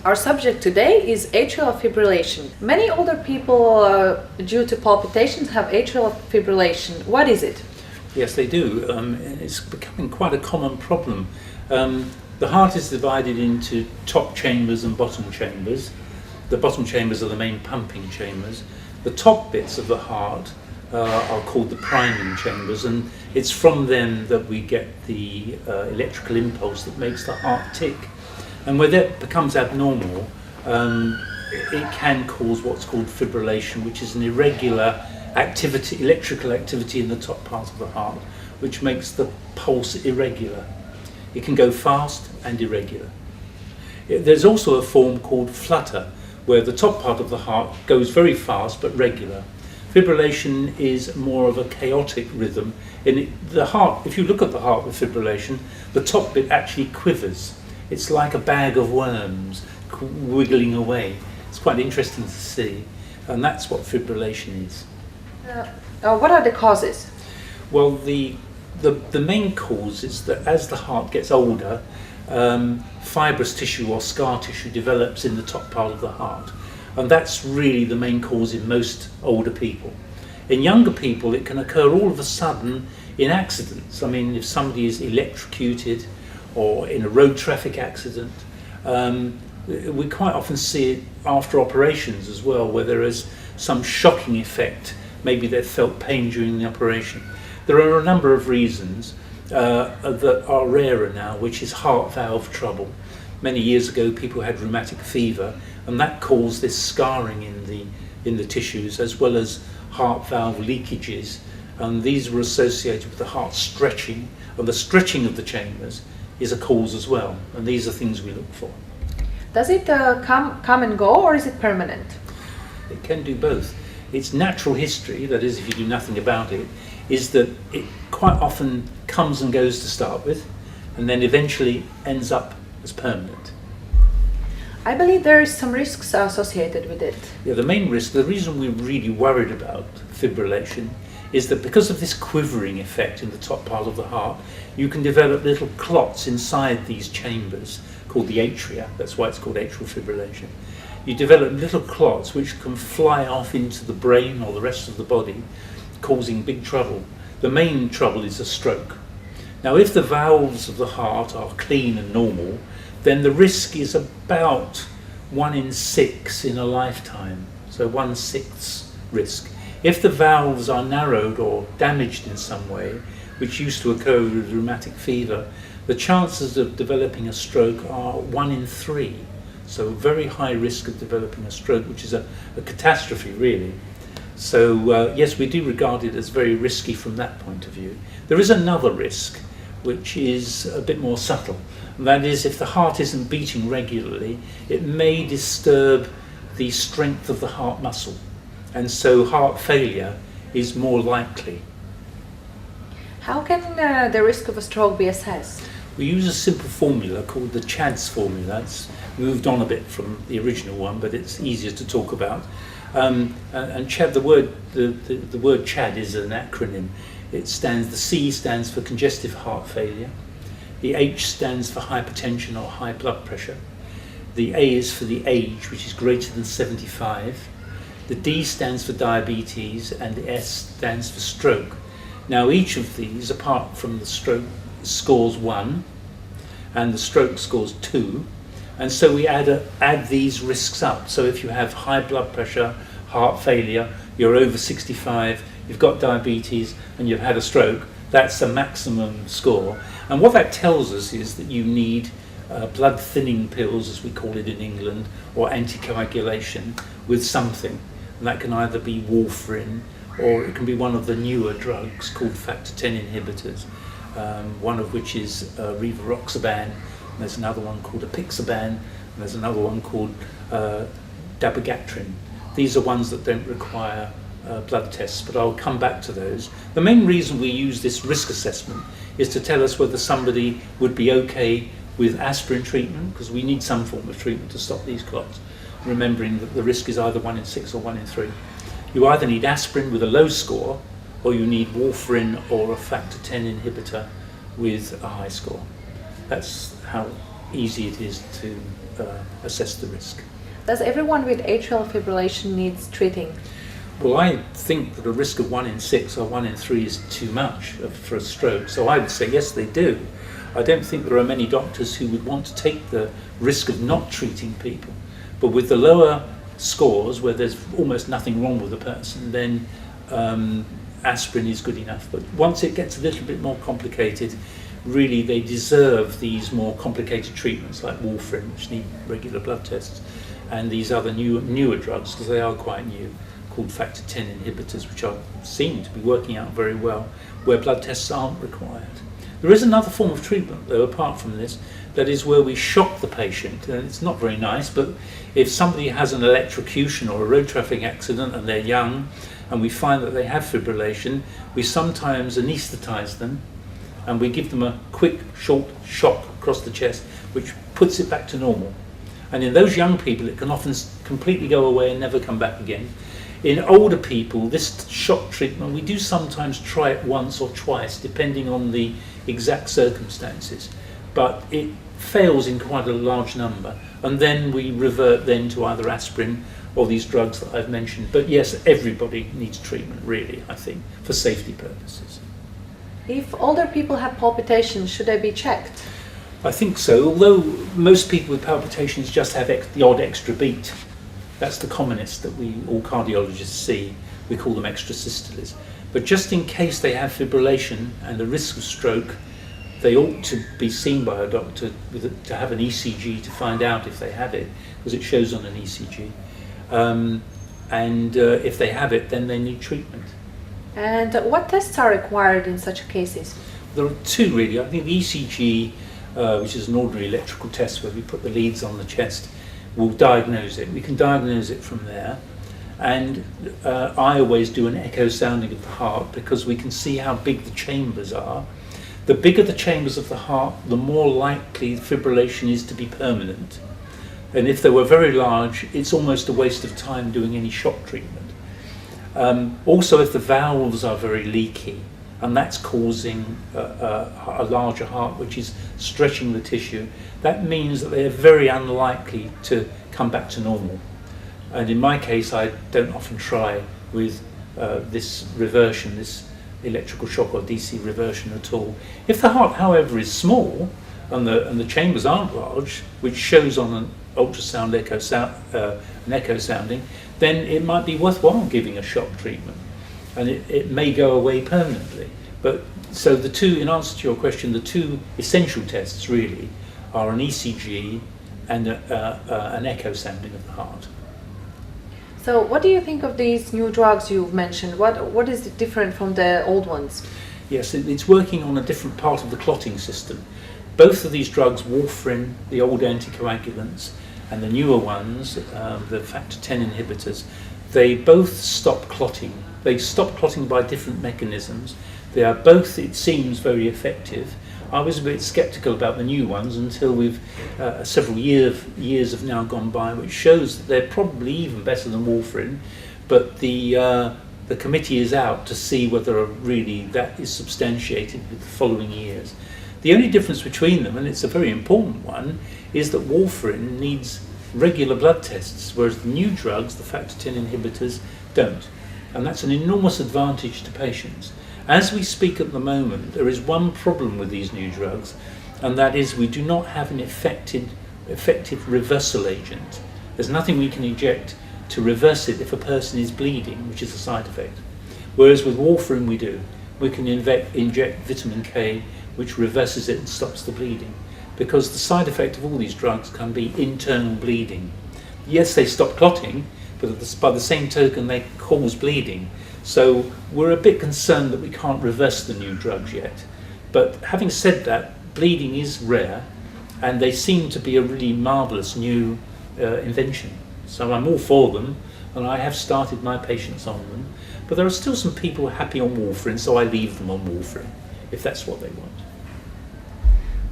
Our subject today is atrial fibrillation. Many older people, due to palpitations, have atrial fibrillation. What is it? Yes, they do. It's becoming quite a common problem. The heart is divided into top chambers and bottom chambers. The bottom chambers are the main pumping chambers. The top bits of the heart are called the priming chambers, and it's from them that we get the electrical impulse that makes the heart tick. And when that becomes abnormal, it can cause what's called fibrillation, which is an irregular activity, electrical activity in the top part of the heart, which makes the pulse irregular. It can go fast and irregular. There's also a form called flutter, where the top part of the heart goes very fast but regular. Fibrillation is more of a chaotic rhythm. The heart, if you look at the heart with fibrillation, the top bit actually quivers. It's like a bag of worms wiggling away. It's quite interesting to see, and that's what fibrillation is. What are the causes? Well, the main cause is that as the heart gets older, fibrous tissue or scar tissue develops in the top part of the heart, and that's really the main cause in most older people. In younger people, it can occur all of a sudden in accidents. I mean, if somebody is electrocuted or in a road traffic accident, we quite often see it after operations as well, where there is some shocking effect. Maybe they've felt pain during the operation. There are a number of reasons that are rarer now, which is heart valve trouble. Many years ago, people had rheumatic fever, and that caused this scarring in the tissues, as well as heart valve leakages. And these were associated with the heart stretching, and the stretching of the chambers is a cause as well. And these are things we look for. Does it come and go, or is it permanent? It can do both. Its natural history, that is, if you do nothing about it, is that it quite often comes and goes to start with, and then eventually ends up as permanent. I believe there is some risks associated with it. Yeah, the main risk, the reason we're really worried about fibrillation, is that because of this quivering effect in the top part of the heart, you can develop little clots inside these chambers called the atria. That's why it's called atrial fibrillation. You develop little clots which can fly off into the brain or the rest of the body, causing big trouble. The main trouble is a stroke. Now, if the valves of the heart are clean and normal, then the risk is about 1 in 6 in a lifetime, so 1/6 risk. If the valves are narrowed or damaged in some way, which used to occur with rheumatic fever, the chances of developing a stroke are 1 in 3. So very high risk of developing a stroke, which is a catastrophe really. So yes, we do regard it as very risky from that point of view. There is another risk, which is a bit more subtle. And that is, if the heart isn't beating regularly, it may disturb the strength of the heart muscle. And so heart failure is more likely. How can the risk of a stroke be assessed? We use a simple formula called the CHADS formula. It's moved on a bit from the original one, but it's easier to talk about. And CHAD, the word CHAD is an acronym. The C stands for congestive heart failure. The H stands for hypertension or high blood pressure. The A is for the age, which is greater than 75. The D stands for diabetes, and the S stands for stroke. Now, each of these, apart from the stroke, scores 1, and the stroke scores 2, and so we add these risks up. So if you have high blood pressure, heart failure, you're over 65, you've got diabetes, and you've had a stroke, that's a maximum score. And what that tells us is that you need blood thinning pills, as we call it in England, or anticoagulation with something. And that can either be warfarin, or it can be one of the newer drugs called factor X inhibitors, one of which is rivaroxaban, and there's another one called apixaban, and there's another one called dabigatran. These are ones that don't require blood tests, but I'll come back to those. The main reason we use this risk assessment is to tell us whether somebody would be okay with aspirin treatment, because we need some form of treatment to stop these clots, remembering that the risk is either 1 in 6 or 1 in 3. You either need aspirin with a low score, or you need warfarin or a factor X inhibitor with a high score. That's how easy it is to assess the risk. Does everyone with atrial fibrillation needs treating? Well, I think that a risk of 1 in 6 or 1 in 3 is too much for a stroke, so I would say yes, they do. I don't think there are many doctors who would want to take the risk of not treating people. But with the lower scores, where there's almost nothing wrong with a person, then aspirin is good enough. But once it gets a little bit more complicated, really they deserve these more complicated treatments like warfarin, which need regular blood tests, and these other newer drugs, because they are quite new, called factor 10 inhibitors, which seem to be working out very well, where blood tests aren't required. There is another form of treatment, though, apart from this, that is where we shock the patient. And it's not very nice, but if somebody has an electrocution or a road traffic accident and they're young, and we find that they have fibrillation, we sometimes anaesthetize them, and we give them a quick, short shock across the chest, which puts it back to normal. And in those young people, it can often completely go away and never come back again. In older people, this shock treatment, we do sometimes try it once or twice, depending on the exact circumstances, but it fails in quite a large number, and then we revert then to either aspirin or these drugs that I've mentioned. But yes, everybody needs treatment, really, I think, for safety purposes. If older people have palpitations, should they be checked? I think so, although most people with palpitations just have the odd extra beat. That's the commonest that all cardiologists see. We call them extrasystoles. But just in case they have fibrillation and a risk of stroke, they ought to be seen by a doctor to have an ECG to find out if they have it, because it shows on an ECG. If they have it, then they need treatment. And what tests are required in such cases? There are two, really. I think the ECG, which is an ordinary electrical test where we put the leads on the chest, will diagnose it. We can diagnose it from there. And I always do an echo sounding of the heart, because we can see how big the chambers are. The bigger the chambers of the heart, the more likely fibrillation is to be permanent. And if they were very large, it's almost a waste of time doing any shock treatment. Also, if the valves are very leaky, and that's causing a larger heart, which is stretching the tissue, that means that they're very unlikely to come back to normal. And in my case, I don't often try with this reversion, this electrical shock or DC reversion at all. If the heart, however, is small and the chambers aren't large, which shows on an ultrasound echo sounding, then it might be worthwhile giving a shock treatment, and it may go away permanently. But so the two, in answer to your question, the two essential tests really are an ECG and an echo sounding of the heart. So what do you think of these new drugs you've mentioned? What is different from the old ones? Yes, it's working on a different part of the clotting system. Both of these drugs, warfarin, the old anticoagulants, and the newer ones, the factor 10 inhibitors, they both stop clotting. They stop clotting by different mechanisms. They are both, it seems, very effective. I was a bit sceptical about the new ones until several years have now gone by, which shows that they're probably even better than warfarin. But the committee is out to see whether really that is substantiated with the following years. The only difference between them, and it's a very important one, is that warfarin needs regular blood tests, whereas the new drugs, the factor 10 inhibitors, don't. And that's an enormous advantage to patients. As we speak at the moment, there is one problem with these new drugs, and that is we do not have an effective reversal agent. There's nothing we can inject to reverse it if a person is bleeding, which is a side effect. Whereas with warfarin we do. We can inject vitamin K, which reverses it and stops the bleeding. Because the side effect of all these drugs can be internal bleeding. Yes, they stop clotting, but by the same token they cause bleeding. So we're a bit concerned that we can't reverse the new drugs yet. But having said that, bleeding is rare, and they seem to be a really marvellous new invention. So I'm all for them, and I have started my patients on them. But there are still some people happy on warfarin, so I leave them on warfarin, if that's what they want.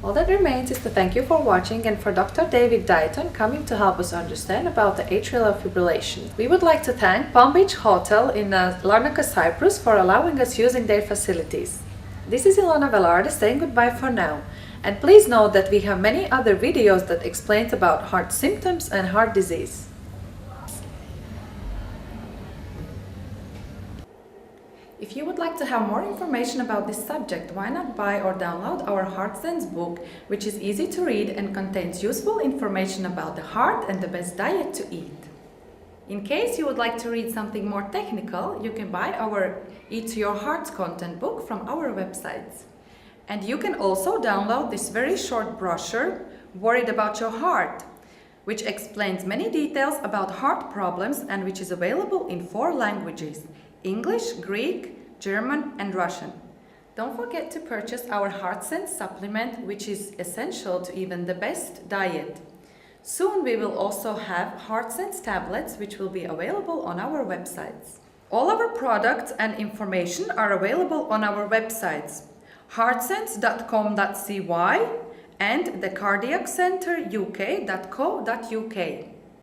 All that remains is to thank you for watching and for Dr. David Dighton coming to help us understand about the atrial fibrillation. We would like to thank Palm Beach Hotel in Larnaca, Cyprus for allowing us using their facilities. This is Ilona Velarde saying goodbye for now. And please note that we have many other videos that explain about heart symptoms and heart disease. If you would like to have more information about this subject, why not buy or download our Heart Sense book, which is easy to read and contains useful information about the heart and the best diet to eat. In case you would like to read something more technical, you can buy our Eat to Your Heart content book from our websites. And you can also download this very short brochure, Worried About Your Heart, which explains many details about heart problems and which is available in 4 languages: English, Greek, German, and Russian. Don't forget to purchase our Heart Sense supplement, which is essential to even the best diet. Soon we will also have Heart Sense tablets, which will be available on our websites. All our products and information are available on our websites, heartsense.com.cy and thecardiaccenteruk.co.uk.